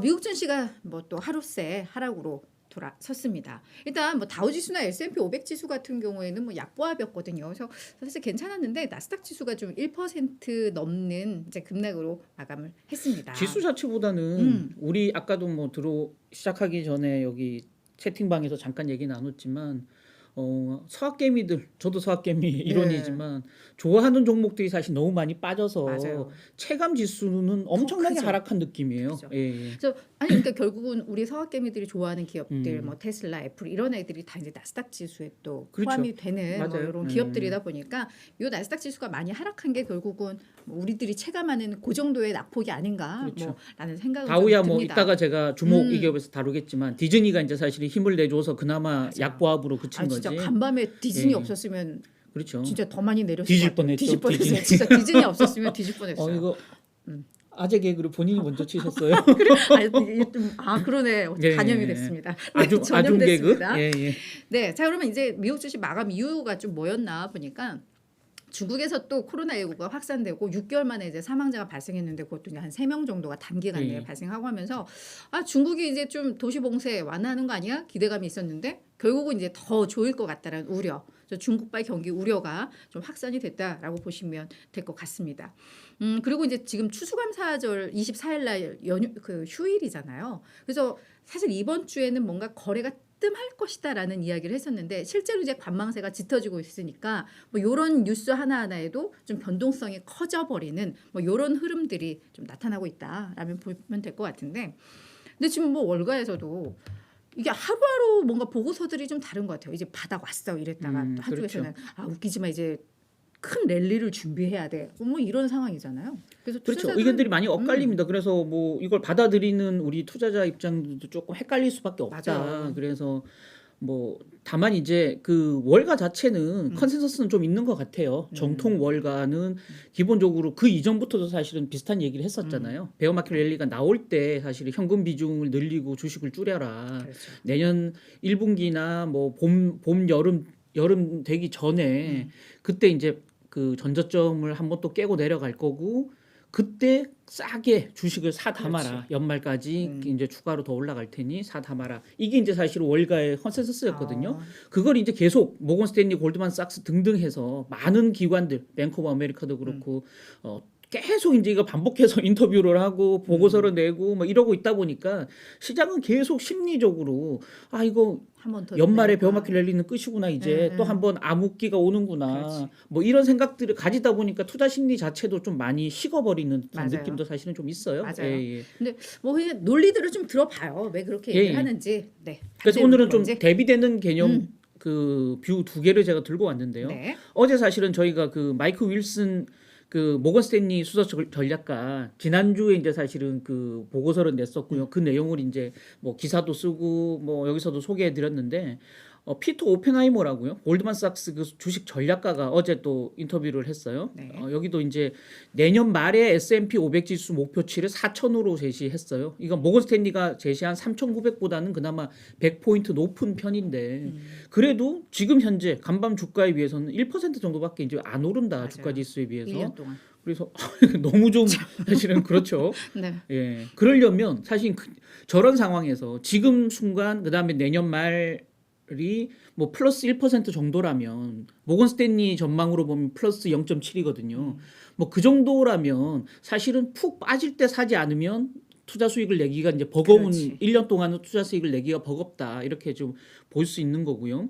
미국 증시가 뭐 또 하루 새 하락으로 돌아섰습니다. 일단 뭐 다우지수나 S&P 500 지수 같은 경우에는 뭐 약보합이었거든요. 그래서 사실 괜찮았는데 나스닥 지수가 좀 1% 넘는 이제 급락으로 마감을 했습니다. 지수 자체보다는 음, 우리 아까도 뭐 들어 시작하기 전에 여기 채팅방에서 잠깐 얘기 나눴지만 서학개미들 저도 서학개미 네, 일원이지만 좋아하는 종목들이 사실 너무 많이 빠져서 맞아요. 체감 지수는 더 엄청나게 크죠. 하락한 느낌이에요. 그죠. 예, 예. 그래서 아니 그러니까 결국은 우리 서학개미들이 좋아하는 기업들 음, 뭐 테슬라, 애플 이런 애들이 다 이제 나스닥 지수에 또 그렇죠. 포함이 되는 뭐 맞아요. 이런 기업들이다 보니까 요 나스닥 지수가 많이 하락한 게 결국은 뭐 우리들이 체감하는 그 정도의 낙폭이 아닌가 그렇죠. 뭐라는 생각은 좀 다우야 뭐 듭니다. 이따가 제가 주목 이 음. 기업에서 다루겠지만 디즈니가 이제 사실 힘을 내줘서 그나마 맞아요. 약보합으로 그친 아 진짜 거지. 간밤에 예, 디즈니 예. 없었으면 그렇죠. 진짜 더 많이 내렸을 것 뒤질 같아요. 뒤질 뻔했죠. 디즈니. 뻔했어요. 진짜 디즈니 없었으면 뒤질 뻔했어요. 이거 음. 아재 개그를 본인이 먼저 치셨어요. 그래? 이게 좀, 그러네. 예, 예, 간염이 예. 됐습니다. 네, 아중 개그. 전염됐습니다. 예, 예. 네, 자 그러면 이제 미국 주식 마감 이유가 좀 뭐였나 보니까 중국에서 또 코로나19가 확산되고 6개월 만에 이제 사망자가 발생했는데 그것도 이제 한 3명 정도가 단기간 내에 예. 발생하고 하면서 중국이 이제 좀 도시 봉쇄 완화하는 거 아니야? 기대감이 있었는데 결국은 이제 더 좋을 것 같다라는 우려. 그래서 중국발 경기 우려가 좀 확산이 됐다라고 보시면 될 것 같습니다. 그리고 이제 지금 추수감사절 24일 날 연휴 그 휴일이잖아요. 그래서 사실 이번 주에는 뭔가 거래가 뜸할 것이다라는 이야기를 했었는데 실제로 이제 관망세가 짙어지고 있으니까 뭐 이런 뉴스 하나하나에도 좀 변동성이 커져버리는 뭐 이런 흐름들이 좀 나타나고 있다라면 보면 될 것 같은데 근데 지금 뭐 월가에서도 이게 하루하루 뭔가 보고서들이 좀 다른 것 같아요. 이제 바닥 왔어 이랬다가 또 그렇죠. 한쪽에서는 웃기지만 이제 큰 랠리를 준비해야 돼. 뭐 이런 상황이잖아요. 그래서 그렇죠. 투자자들은 의견들이 많이 엇갈립니다. 그래서 뭐 이걸 받아들이는 우리 투자자 입장도 조금 헷갈릴 수밖에 없다. 맞아요. 그래서 뭐 다만 이제 그 월가 자체는 음, 컨센서스는 좀 있는 것 같아요. 정통 음, 월가는 기본적으로 그 이전부터도 사실은 비슷한 얘기를 음, 했었잖아요. 베어마켓 랠리가 나올 때 사실 현금 비중을 늘리고 주식을 줄여라. 그렇죠. 내년 1분기나 뭐 봄, 여름 되기 전에 음, 그때 이제 그 전저점을 한번 또 깨고 내려갈 거고 그때 싸게 주식을 사 그렇지. 담아라. 연말까지 음, 이제 추가로 더 올라갈 테니 사 담아라. 이게 이제 사실 월가의 컨센서스였거든요. 아, 그걸 이제 계속 모건 스탠리, 골드만삭스 등등 해서 많은 기관들, 뱅크 오브 아메리카도 음, 그렇고 계속 이제 이거 반복해서 인터뷰를 하고 보고서를 음, 내고 뭐 이러고 있다 보니까 시장은 계속 심리적으로 이거 한 번 더 연말에 내릴까? 베어마켓 랠리는 끝이구나 예, 이제 또 예, 한번 암흑기가 오는구나 그렇지. 뭐 이런 생각들을 가지다 보니까 투자 심리 자체도 좀 많이 식어버리는 듯한 맞아요. 느낌도 사실은 좀 있어요. 예, 맞아요. 예. 근데 뭐 그냥 논리들을 좀 들어봐요. 왜 그렇게 예, 얘기를 예. 하는지. 네, 그래서 반대로 오늘은 좀 뭔지. 대비되는 개념 음, 그 뷰 두 개를 제가 들고 왔는데요. 네. 어제 사실은 저희가 그 마이크 윌슨 그 모건 스탠리 수석 전략가 지난주에 이제 사실은 그 보고서를 냈었고요. 그 내용을 이제 뭐 기사도 쓰고 뭐 여기서도 소개해 드렸는데 피터 오펜하이머라고요. 골드만삭스 그 주식 전략가가 어제 또 인터뷰를 했어요. 네. 여기도 이제 내년 말에 S&P 500 지수 목표치를 4,000으로 제시했어요. 이건 모건 스탠리가 제시한 3,900보다는 그나마 100포인트 높은 편인데 그래도 지금 현재 간밤 주가에 비해서는 1% 정도밖에 이제 안 오른다. 주가 맞아요. 지수에 비해서. 1년 동안. 그래서 너무 좀 사실은 그렇죠. 네. 예. 그러려면 사실 저런 상황에서 지금 순간 그다음에 내년 말이 뭐 플러스 1% 정도라면 모건 스탠리 전망으로 보면 플러스 0.7이거든요. 뭐 그 정도라면 사실은 푹 빠질 때 사지 않으면 투자 수익을 내기가 이제 버거운 그렇지. 1년 동안은 투자 수익을 내기가 버겁다. 이렇게 좀 볼 수 있는 거고요.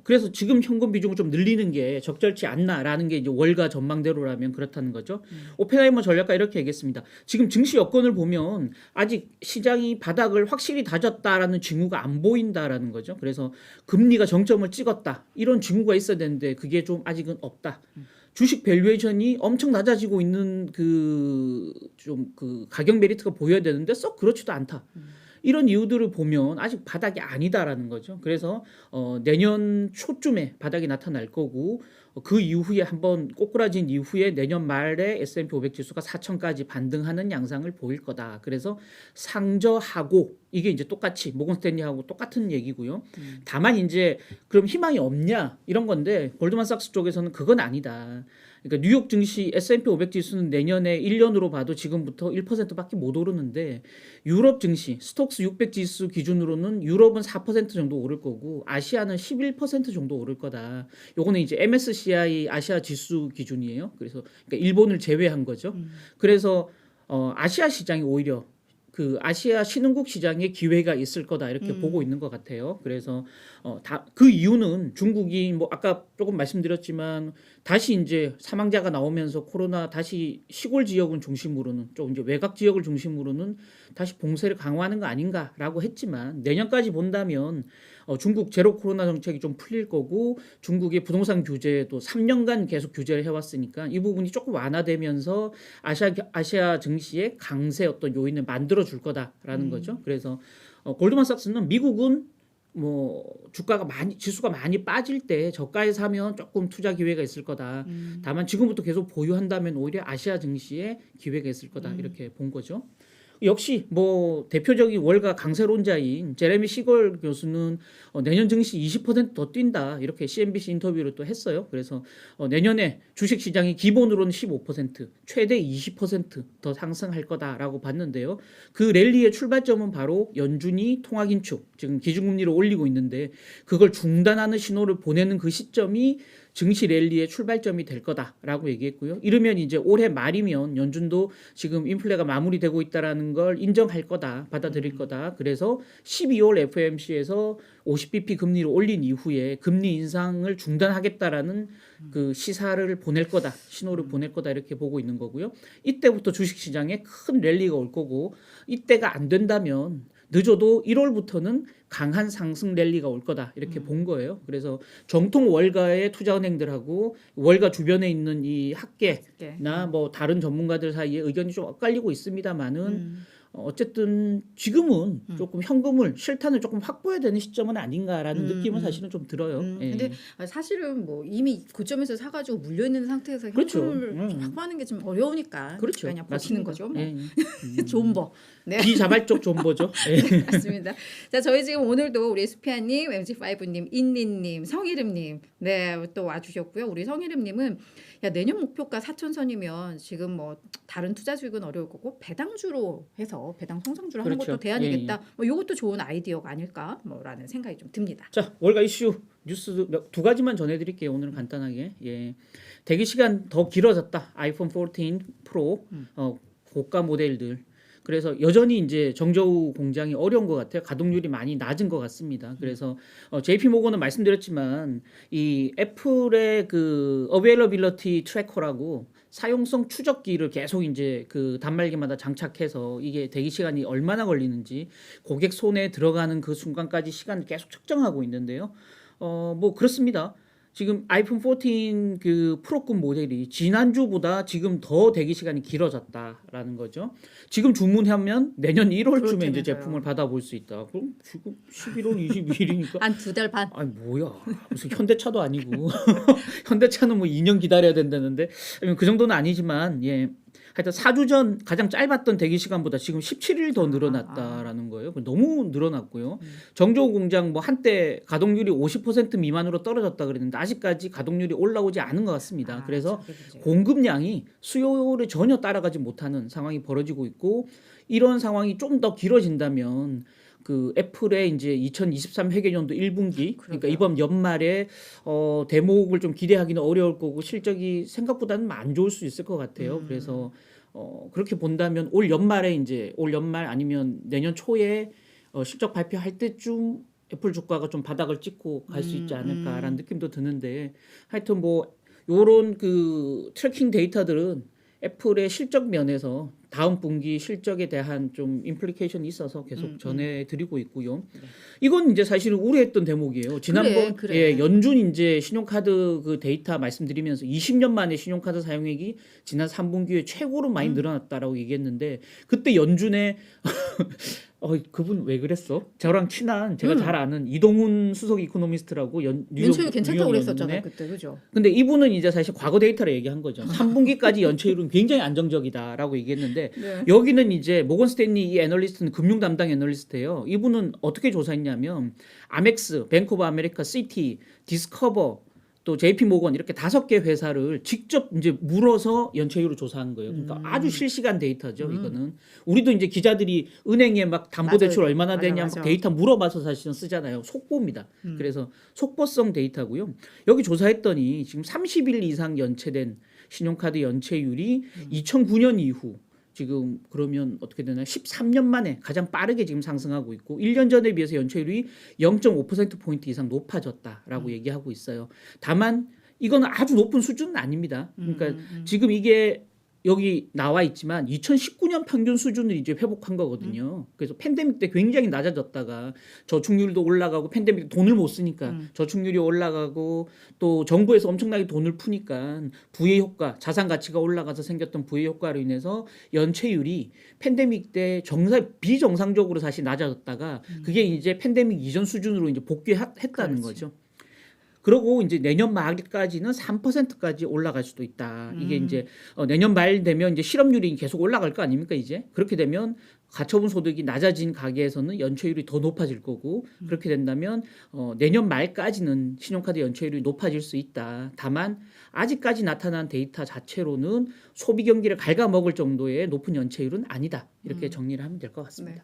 그래서 지금 현금 비중을 좀 늘리는 게 적절치 않나라는 게 이제 월가 전망대로라면 그렇다는 거죠. 오펜하이머 전략가 이렇게 얘기했습니다. 지금 증시 여건을 보면 아직 시장이 바닥을 확실히 다졌다라는 징후가 안 보인다라는 거죠. 그래서 금리가 정점을 찍었다 이런 징후가 있어야 되는데 그게 좀 아직은 없다. 주식 밸류에이션이 엄청 낮아지고 있는 그 좀 그 가격 메리트가 보여야 되는데 썩 그렇지도 않다. 이런 이유들을 보면 아직 바닥이 아니다라는 거죠. 그래서 내년 초쯤에 바닥이 나타날 거고 그 이후에 한번 꼬꾸라진 이후에 내년 말에 S&P 500 지수가 4천까지 반등하는 양상을 보일 거다. 그래서 상저하고 이게 이제 똑같이 모건 스탠리하고 똑같은 얘기고요. 다만 이제 그럼 희망이 없냐 이런 건데 골드만삭스 쪽에서는 그건 아니다. 그러니까 뉴욕 증시 S&P 500 지수는 내년에 1년으로 봐도 지금부터 1%밖에 못 오르는데 유럽 증시 스톡스 600 지수 기준으로는 유럽은 4% 정도 오를 거고 아시아는 11% 정도 오를 거다. 요거는 이제 MSCI 아시아 지수 기준이에요. 그래서 그러니까 일본을 제외한 거죠. 그래서 아시아 시장이 오히려 그 아시아 신흥국 시장에 기회가 있을 거다 이렇게 보고 있는 것 같아요. 그래서 다 그 이유는 중국이 뭐 아까 조금 말씀드렸지만 다시 이제 사망자가 나오면서 코로나 다시 시골 지역을 중심으로는 좀 이제 외곽 지역을 중심으로는 다시 봉쇄를 강화하는 거 아닌가라고 했지만 내년까지 본다면 중국 제로 코로나 정책이 좀 풀릴 거고 중국의 부동산 규제도 3년간 계속 규제를 해왔으니까 이 부분이 조금 완화되면서 아시아 증시의 강세 어떤 요인을 만들어 줄 거다라는 거죠. 그래서 골드만삭스는 미국은 뭐 주가가 많이 지수가 많이 빠질 때 저가에 사면 조금 투자 기회가 있을 거다. 다만 지금부터 계속 보유한다면 오히려 아시아 증시에 기회가 있을 거다 이렇게 본 거죠. 역시 뭐 대표적인 월가 강세론자인 제레미 시걸 교수는 내년 증시 20%더 뛴다 이렇게 CNBC 인터뷰를 또 했어요. 그래서 내년에 주식 시장이 기본으로는 15% 최대 20%더 상승할 거다라고 봤는데요. 그 랠리의 출발점은 바로 연준이 통화 긴축 지금 기준금리를 올리고 있는데 그걸 중단하는 신호를 보내는 그 시점이 증시 랠리의 출발점이 될 거다라고 얘기했고요. 이르면 이제 올해 말이면 연준도 지금 인플레가 마무리되고 있다라는 걸 인정할 거다, 받아들일 거다. 그래서 12월 FOMC에서 50bp 금리를 올린 이후에 금리 인상을 중단하겠다라는 그 시사를 보낼 거다, 신호를 보낼 거다 이렇게 보고 있는 거고요. 이때부터 주식시장에 큰 랠리가 올 거고 이때가 안 된다면 늦어도 1월부터는 강한 상승 랠리가 올 거다 이렇게 본 거예요. 그래서 정통 월가의 투자은행들하고 월가 주변에 있는 이 학계나 뭐 다른 전문가들 사이에 의견이 좀 엇갈리고 있습니다만은 어쨌든 지금은 조금 현금을 실탄을 조금 확보해야 되는 시점은 아닌가라는 느낌은 사실은 좀 들어요. 예. 근데 사실은 뭐 이미 고점에서 사가지고 물려 있는 상태에서 그렇죠. 현금을 좀 확보하는 게 좀 어려우니까 그렇죠. 그냥 버티는 거죠. 뭐. 예. 존버. 네. 비자발적 존버죠. 예. 맞습니다. 자, 저희 지금 오늘도 우리 수피아님, MG5님, 인니님, 성희름님, 네, 또 와주셨고요. 우리 성희름님은 야 내년 목표가 4천선이면 지금 뭐 다른 투자 수익은 어려울 거고 배당주로 해서 배당 성장주로 하는 그렇죠. 것도 대안이겠다. 뭐 이것도 좋은 아이디어가 아닐까, 뭐라는 생각이 좀 듭니다. 자, 월가 이슈 뉴스 두 가지만 전해드릴게요. 오늘은 간단하게. 예. 대기 시간 더 길어졌다. 아이폰 14 프로 고가 모델들. 그래서 여전히 이제 정저우 공장이 어려운 것 같아요. 가동률이 많이 낮은 것 같습니다. 그래서 JP 모건은 말씀드렸지만 이 애플의 그 어베일러빌리티 트래커라고 사용성 추적기를 계속 이제 그 단말기마다 장착해서 이게 대기 시간이 얼마나 걸리는지 고객 손에 들어가는 그 순간까지 시간을 계속 측정하고 있는데요. 뭐 그렇습니다. 지금 아이폰 14 그 프로급 모델이 지난주보다 지금 더 대기 시간이 길어졌다라는 거죠. 지금 주문하면 내년 1월쯤에 이제 제품을 받아볼 수 있다. 그럼 지금 11월 22일이니까 한 2달 반. 아니 뭐야 무슨 현대차도 아니고 현대차는 뭐 2년 기다려야 된다는데 그 정도는 아니지만 예. 하여튼 4주 전 가장 짧았던 대기 시간보다 지금 17일 더 늘어났다라는 거예요. 너무 늘어났고요. 정저우 공장 뭐 한때 가동률이 50% 미만으로 떨어졌다 그랬는데 아직까지 가동률이 올라오지 않은 것 같습니다. 그래서 공급량이 수요를 전혀 따라가지 못하는 상황이 벌어지고 있고 이런 상황이 좀 더 길어진다면 그 애플의 이제 2023 회계연도 1분기 그러니까 이번 연말에 대목을 좀 기대하기는 어려울 거고 실적이 생각보다는 안 좋을 수 있을 것 같아요. 그래서 그렇게 본다면 올 연말 아니면 내년 초에 실적 발표할 때쯤 애플 주가가 좀 바닥을 찍고 갈 수 있지 않을까라는 느낌도 드는데 하여튼 뭐 요런 그 트래킹 데이터들은 애플의 실적 면에서 다음 분기 실적에 대한 좀 임플리케이션이 있어서 계속 전해드리고 있고요. 이건 이제 사실은 우려했던 대목이에요. 지난번 그래. 예, 연준 이제 신용카드 그 데이터 말씀드리면서 20년 만에 신용카드 사용액이 지난 3분기에 최고로 많이 늘어났다라고 얘기했는데 그때 연준의 그분 왜 그랬어? 저랑 친한 제가 잘 아는 이동훈 수석 이코노미스트라고 연체율 괜찮다고 그랬었잖아요 그때, 그죠? 근데 이분은 이제 사실 과거 데이터를 얘기한 거죠. 3분기까지 연체율은 굉장히 안정적이다라고 얘기했는데 네. 여기는 이제 모건 스탠리 이 애널리스트는 금융 담당 애널리스트예요. 이분은 어떻게 조사했냐면 아멕스, 뱅크 오브 아메리카, 시티, 디스커버 또 JP모건 이렇게 5개 회사를 직접 이제 물어서 연체율을 조사한 거예요. 그러니까 아주 실시간 데이터죠. 이거는 우리도 이제 기자들이 은행에 막 담보대출 맞아요. 얼마나 맞아, 되냐 맞아. 막 데이터 물어봐서 사실은 쓰잖아요. 속보입니다. 그래서 속보성 데이터고요. 여기 조사했더니 지금 30일 이상 연체된 신용카드 연체율이 2009년 이후 지금 그러면 어떻게 되나요? 13년 만에 가장 빠르게 지금 상승하고 있고 1년 전에 비해서 연체율이 0.5%포인트 이상 높아졌다라고 얘기하고 있어요. 다만 이거는 아주 높은 수준은 아닙니다. 그러니까 지금 이게 여기 나와 있지만 2019년 평균 수준을 이제 회복한 거거든요. 그래서 팬데믹 때 굉장히 낮아졌다가 저축률도 올라가고 팬데믹 때 돈을 못 쓰니까 저축률이 올라가고 또 정부에서 엄청나게 돈을 푸니까 부의 효과, 자산 가치가 올라가서 생겼던 부의 효과로 인해서 연체율이 팬데믹 때 비정상적으로 사실 낮아졌다가 그게 이제 팬데믹 이전 수준으로 이제 복귀했다는 그렇지. 거죠. 그러고 이제 내년 말까지는 3%까지 올라갈 수도 있다. 이게 이제 내년 말 되면 이제 실업률이 계속 올라갈 거 아닙니까 이제? 그렇게 되면 가처분 소득이 낮아진 가계에서는 연체율이 더 높아질 거고 그렇게 된다면 내년 말까지는 신용카드 연체율이 높아질 수 있다. 다만 아직까지 나타난 데이터 자체로는 소비 경기를 갉아먹을 정도의 높은 연체율은 아니다. 이렇게 정리를 하면 될 것 같습니다.